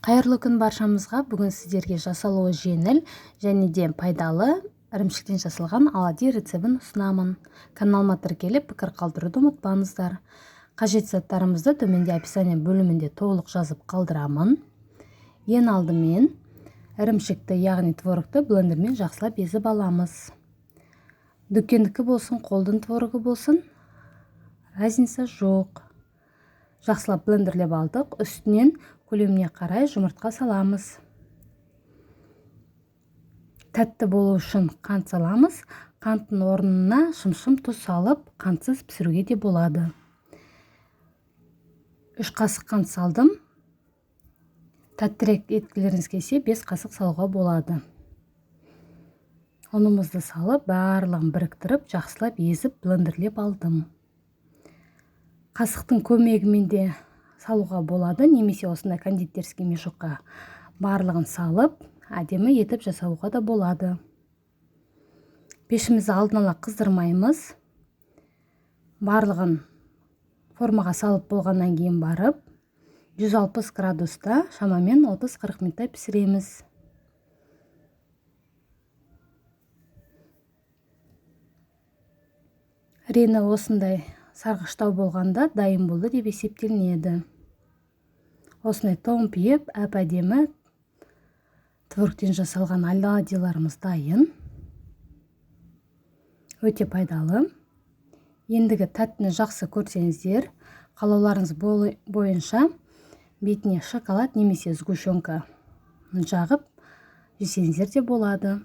Қайырлы күн баршамызға. Бүгін сіздерге жасалуы жеңіл және де пайдалы ірімшіктен жасалған оладьи рецебін ұсынамын. Каналыма тіркеліп пікір қалдыруды ұмытпаңыздар. Қажет заттарымызды төменде описание бөлімінде толық жазып қалдырамын. Ең алдымен ірімшікті, яғни творогты блендермен жақсылап езіп аламыз. Дүкендікі болсын, қолдың творогы болсын, разница жоқ. Жақсылап блендерлеп алдық. Үстінен көлеміне қарай жұмыртқа саламыз. Тәтті болу үшін қант саламыз. Қанттың орнына шым-шым тұз салып, қантсыз пісіруге де болады. 3 қасық қант салдым. Тәттірек еткілеріңіз келсе 5 қасық салуға болады. Ұнымызды салып, барлығын біріктіріп, жақсылап езіп блендерлеп алдым. Қасықтың көмегімен де салуға болады, немесе осындай кондитерский мешокқа барлығын салып, әдемі етіп жасауға да болады. Пешімізді алдын ала қыздырмаймыз. Барлығын формаға салып болғаннан кейін барып, 160 градуста шамамен 30-40 минуттай пісіреміз. Рені осындай сарғыштау болғанда дайын болды деп есептелінеді. Осындай томпиып, әп-әдемі творогтен жасалған оладьиларымыз дайын. Өте пайдалы. Ендігі тәттіні жақсы көрсеңіздер, қалауларыңыз бойынша бетіне шоколад немесе сгущенка жағып жесеңіздер де болады.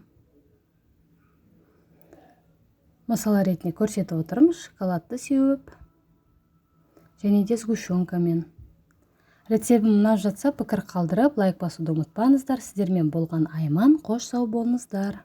Мысал ретінде көрсетіп отырмын, шоколадты сеуіп және де сгущенкамен. Рецебім ұнап жатса, пікір қалдырып, лайк басуды ұмытпаңыздар. Сіздермен болған Айман, қош сау болыңыздар.